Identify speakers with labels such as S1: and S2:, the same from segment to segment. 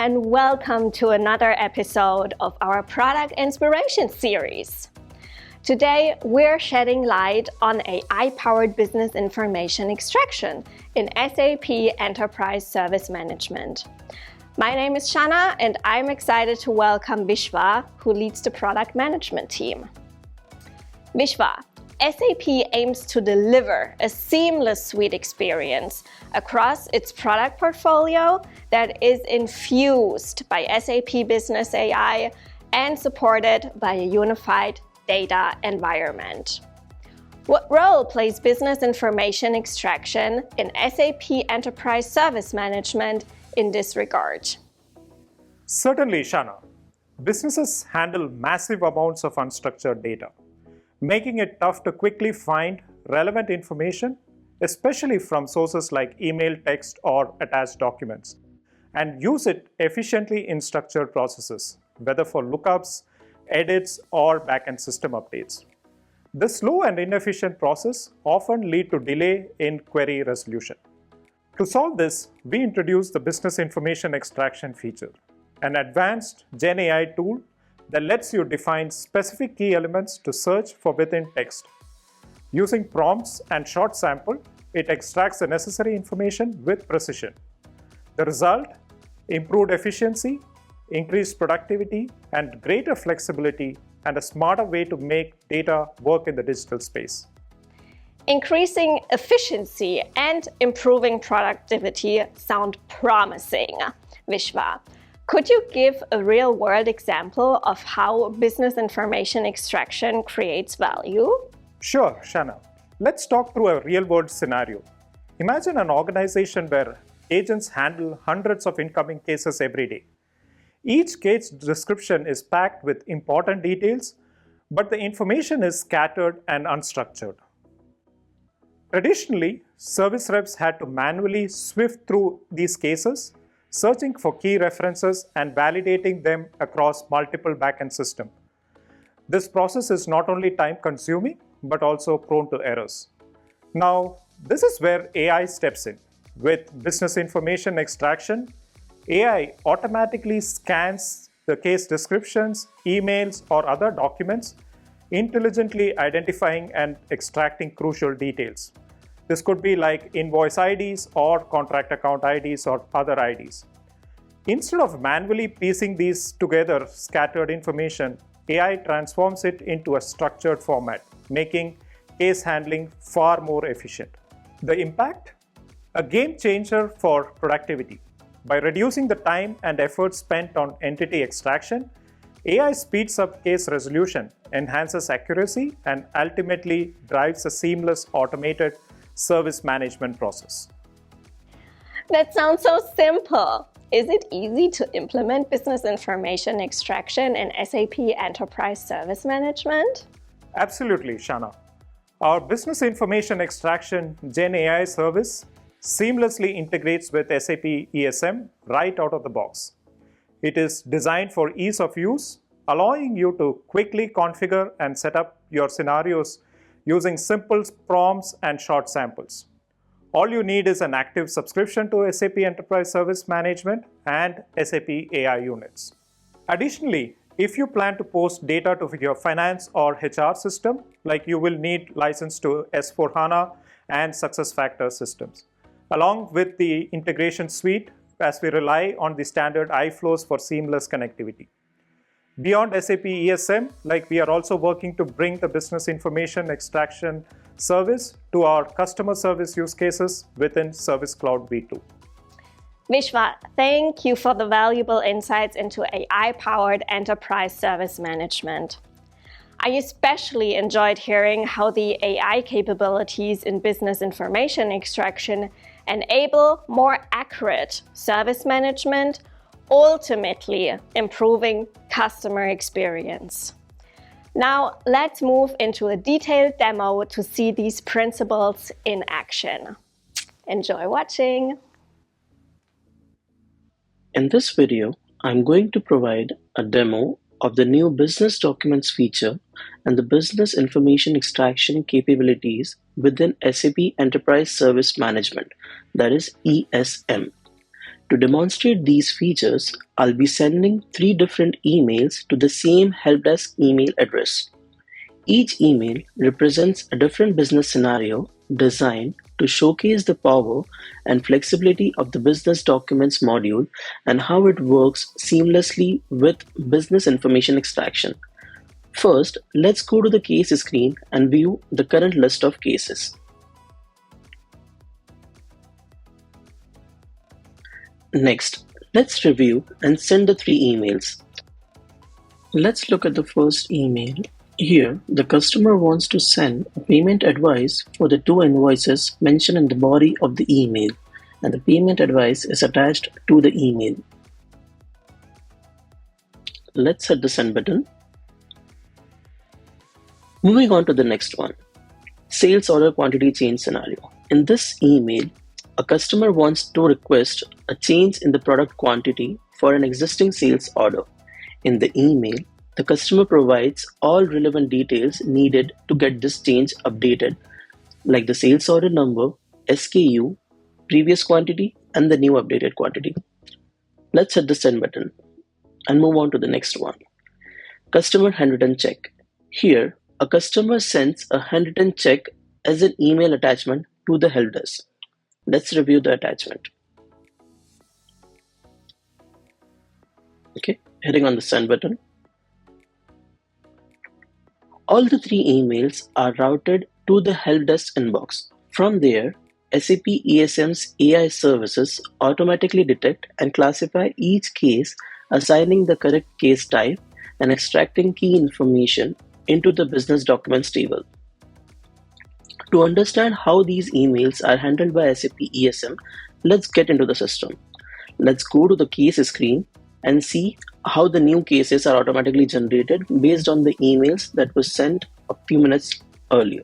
S1: and welcome to another episode of our Product Inspiration series. Today, we're shedding light on AI-powered business information extraction in SAP Enterprise Service Management. My name is Shana, and I'm excited to welcome Vishwa, who leads the product management team. Vishwa, SAP aims to deliver a seamless suite experience across its product portfolio that is infused by SAP Business AI and supported by a unified data environment. What role plays business information extraction in SAP Enterprise Service Management in this regard?
S2: Certainly, Shana. Businesses handle massive amounts of unstructured data, making it tough to quickly find relevant information, especially from sources like email, text, or attached documents, and use it efficiently in structured processes, whether for lookups, edits, or backend system updates. This slow and inefficient process often leads to delay in query resolution. To solve this, we introduced the Business Information Extraction feature, an advanced Gen AI tool that lets you define specific key elements to search for within text. Using prompts and short sample, it extracts the necessary information with precision. The result? Improved efficiency, increased productivity, and greater flexibility, and a smarter way to make data work in the digital space.
S1: Increasing efficiency and improving productivity sound promising, Vishwa. Could you give a real-world example of how business information extraction creates value?
S2: Sure, Shana. Let's talk through a real-world scenario. Imagine an organization where agents handle hundreds of incoming cases every day. Each case description is packed with important details, but the information is scattered and unstructured. Traditionally, service reps had to manually sift through these cases, searching for key references and validating them across multiple backend systems. This process is not only time-consuming, but also prone to errors. Now, this is where AI steps in. With business information extraction, AI automatically scans the case descriptions, emails, or other documents, intelligently identifying and extracting crucial details. This could be like invoice IDs or contract account IDs or other IDs. Instead of manually piecing these together scattered information, AI transforms it into a structured format, making case handling far more efficient. The impact? A game changer for productivity. By reducing the time and effort spent on entity extraction, AI speeds up case resolution, enhances accuracy, and ultimately drives a seamless automated service management process.
S1: That sounds so simple. Is it easy to implement business information extraction in SAP Enterprise Service Management?
S2: Absolutely, Shana. Our business information extraction Gen AI service seamlessly integrates with SAP ESM right out of the box. It is designed for ease of use, allowing you to quickly configure and set up your scenarios using simple prompts and short samples. All you need is an active subscription to SAP Enterprise Service Management and SAP AI units. Additionally, if you plan to post data to your finance or HR system, like you will need license to S/4HANA and SuccessFactors systems, along with the integration suite, as we rely on the standard iFlows for seamless connectivity. Beyond SAP ESM, we are also working to bring the business information extraction service to our customer service use cases within Service Cloud V2.
S1: Vishwa, thank you for the valuable insights into AI-powered enterprise service management. I especially enjoyed hearing how the AI capabilities in business information extraction enable more accurate service management, ultimately improving customer experience. Now, let's move into a detailed demo to see these principles in action. Enjoy watching.
S3: In this video, I'm going to provide a demo of the new Business Documents feature and the Business Information Extraction capabilities within SAP Enterprise Service Management, that is ESM. To demonstrate these features, I'll be sending 3 different emails to the same help desk email address. Each email represents a different business scenario designed to showcase the power and flexibility of the business documents module and how it works seamlessly with business information extraction. First, let's go to the case screen and view the current list of cases. Next, let's review and send the 3 emails. Let's look at the first email. Here, the customer wants to send a payment advice for the 2 invoices mentioned in the body of the email, and the payment advice is attached to the email. Let's hit the send button. Moving on to the next one, sales order quantity change scenario. In this email, a customer wants to request a change in the product quantity for an existing sales order. In the email, the customer provides all relevant details needed to get this change updated, like the sales order number, SKU, previous quantity, and the new updated quantity. Let's hit the send button and move on to the next one. Customer handwritten check. Here, a customer sends a handwritten check as an email attachment to the help desk. Let's review the attachment. Okay, hitting on the send button. All the 3 emails are routed to the help desk inbox. From there, SAP ESM's AI services automatically detect and classify each case, assigning the correct case type and extracting key information into the business documents table. To understand how these emails are handled by SAP ESM, let's get into the system. Let's go to the case screen and see how the new cases are automatically generated based on the emails that were sent a few minutes earlier.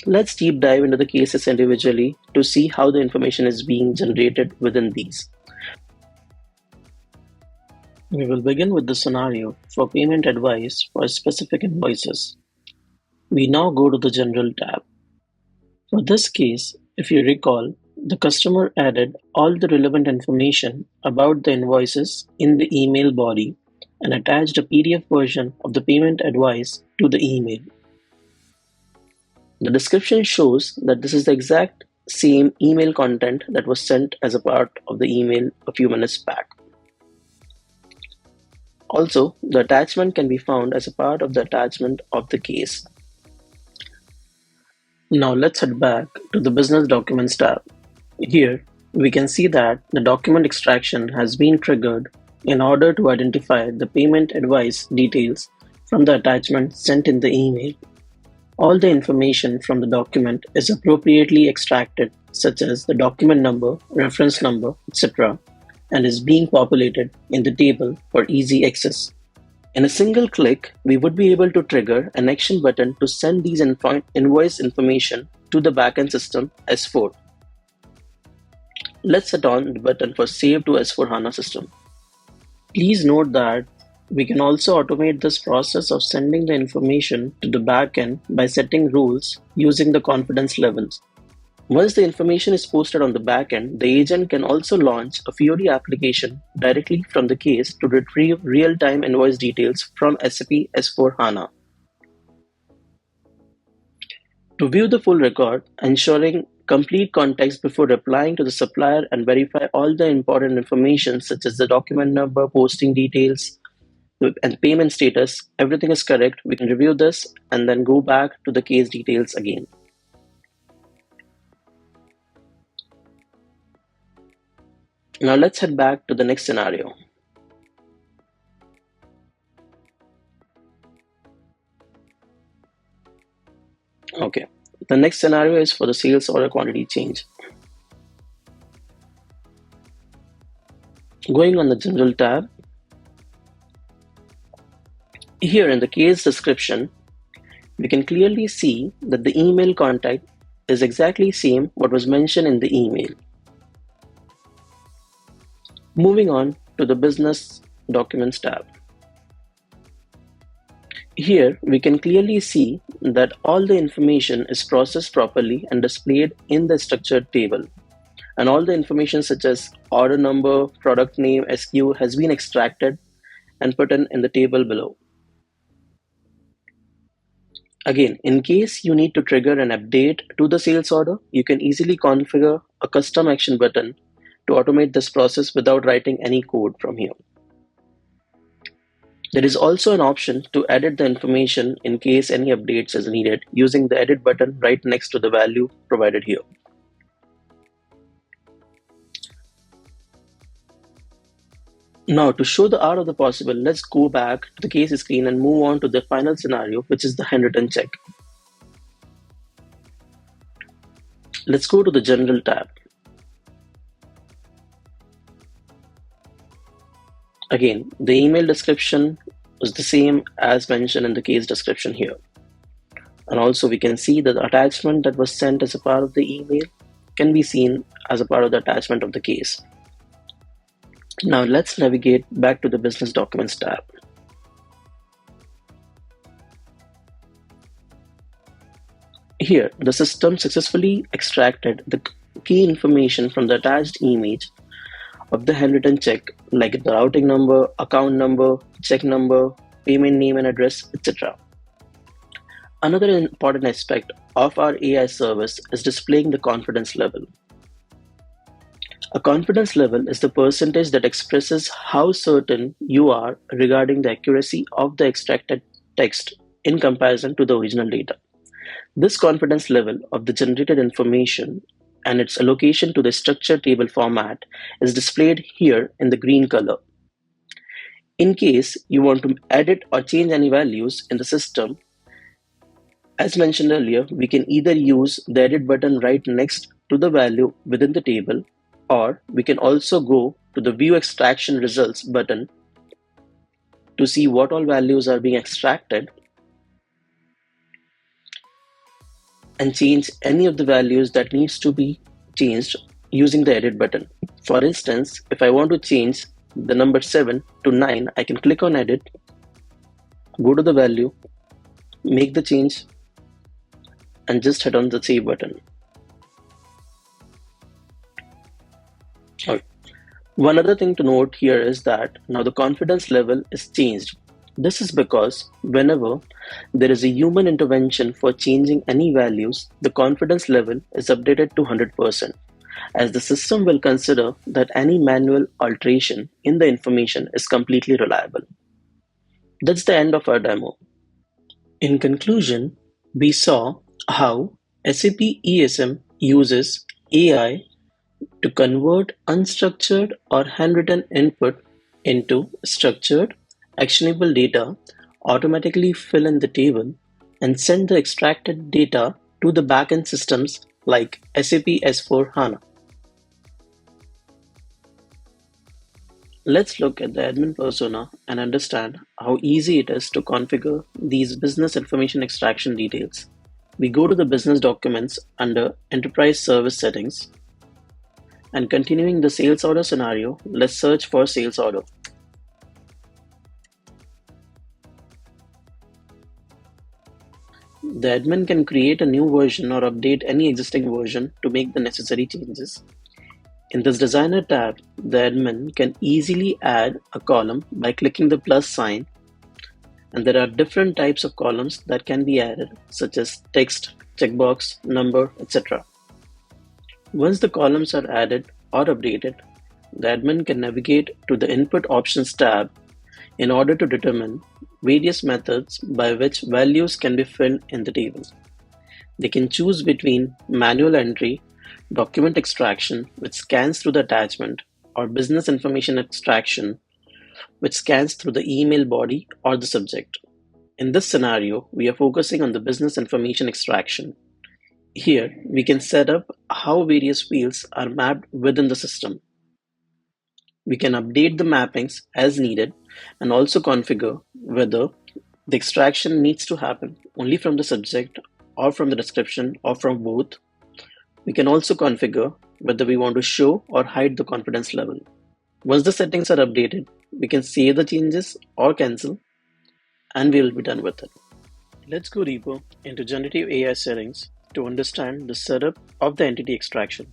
S3: Let's deep dive into the cases individually to see how the information is being generated within these. We will begin with the scenario for payment advice for specific invoices. We now go to the General tab. For this case, if you recall, the customer added all the relevant information about the invoices in the email body and attached a PDF version of the payment advice to the email. The description shows that this is the exact same email content that was sent as a part of the email a few minutes back. Also, the attachment can be found as a part of the attachment of the case. Now let's head back to the Business Documents tab. Here, we can see that the document extraction has been triggered in order to identify the payment advice details from the attachment sent in the email. All the information from the document is appropriately extracted, such as the document number, reference number, etc., and is being populated in the table for easy access. In a single click, we would be able to trigger an action button to send these invoice information to the backend system S4. Let's set on the button for Save to S4HANA system. Please note that we can also automate this process of sending the information to the backend by setting rules using the confidence levels. Once the information is posted on the backend, the agent can also launch a Fiori application directly from the case to retrieve real-time invoice details from SAP S4HANA. To view the full record, ensuring complete context before replying to the supplier and verify all the important information such as the document number, posting details, and payment status, everything is correct. We can review this and then go back to the case details again. Now let's head back to the next scenario. Okay, the next scenario is for the sales order quantity change. Going on the General tab, here in the case description, we can clearly see that the email contact is exactly same what was mentioned in the email. Moving on to the Business Documents tab. Here, we can clearly see that all the information is processed properly and displayed in the structured table. And all the information such as order number, product name, SKU has been extracted and put in the table below. Again, in case you need to trigger an update to the sales order, you can easily configure a custom action button to automate this process without writing any code from here. There is also an option to edit the information in case any updates is needed using the edit button right next to the value provided here. Now, to show the art of the possible, let's go back to the case screen and move on to the final scenario, which is the handwritten check. Let's go to the General tab. Again, the email description is the same as mentioned in the case description here. And also we can see that the attachment that was sent as a part of the email can be seen as a part of the attachment of the case. Now let's navigate back to the Business Documents tab. Here, the system successfully extracted the key information from the attached image of the handwritten check, like the routing number, account number, check number, payment name and address, etc. Another important aspect of our AI service is displaying the confidence level. A confidence level is the percentage that expresses how certain you are regarding the accuracy of the extracted text in comparison to the original data. This confidence level of the generated information and its allocation to the structured table format is displayed here in the green color. In case you want to edit or change any values in the system, as mentioned earlier, we can either use the edit button right next to the value within the table, or we can also go to the view extraction results button to see what all values are being extracted and change any of the values that needs to be changed using the edit button. For instance, if I want to change the number 7 to 9, I can click on edit, go to the value, make the change, and just hit on the save button. One other thing to note here is that now the confidence level is changed. This is because whenever there is a human intervention for changing any values, the confidence level is updated to 100%, as the system will consider that any manual alteration in the information is completely reliable. That's the end of our demo. In conclusion, we saw how SAP ESM uses AI to convert unstructured or handwritten input into structured, actionable data, automatically fill in the table, and send the extracted data to the backend systems like SAP S/4HANA. Let's look at the admin persona and understand how easy it is to configure these business information extraction details. We go to the business documents under Enterprise Service Settings, and continuing the sales order scenario, let's search for sales order. The admin can create a new version or update any existing version to make the necessary changes. In this Designer tab, the admin can easily add a column by clicking the plus sign, and there are different types of columns that can be added, such as text, checkbox, number, etc. Once the columns are added or updated, the admin can navigate to the Input Options tab in order to determine various methods by which values can be filled in the table. They can choose between manual entry, document extraction, which scans through the attachment, or business information extraction, which scans through the email body or the subject. In this scenario, we are focusing on the business information extraction. Here, we can set up how various fields are mapped within the system. We can update the mappings as needed and also configure whether the extraction needs to happen only from the subject or from the description or from both. We can also configure whether we want to show or hide the confidence level. Once the settings are updated, we can save the changes or cancel, and we'll be done with it. Let's go deeper into generative AI settings to understand the setup of the entity extraction.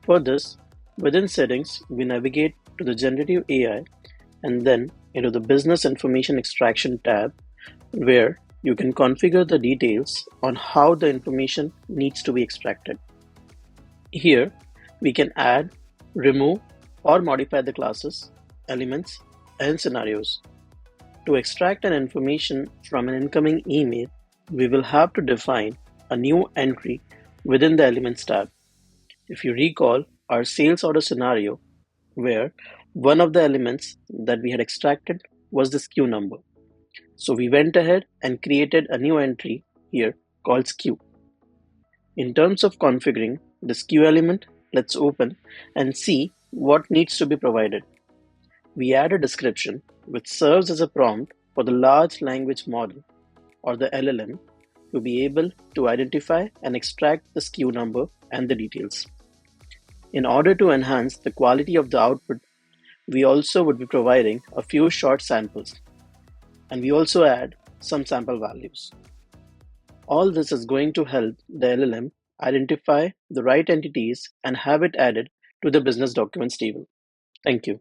S3: For this, within settings, we navigate to the generative AI and then into the business information extraction tab, where you can configure the details on how the information needs to be extracted. Here, we can add, remove, or modify the classes, elements, and scenarios. To extract an information from an incoming email, we will have to define a new entry within the Elements tab. If you recall our sales order scenario, where one of the elements that we had extracted was the SKU number. So we went ahead and created a new entry here called SKU. In terms of configuring the SKU element, let's open and see what needs to be provided. We add a description which serves as a prompt for the large language model or the LLM to be able to identify and extract the SKU number and the details. In order to enhance the quality of the output, we also would be providing a few short samples, and we also add some sample values. All this is going to help the LLM identify the right entities and have it added to the business documents table. Thank you.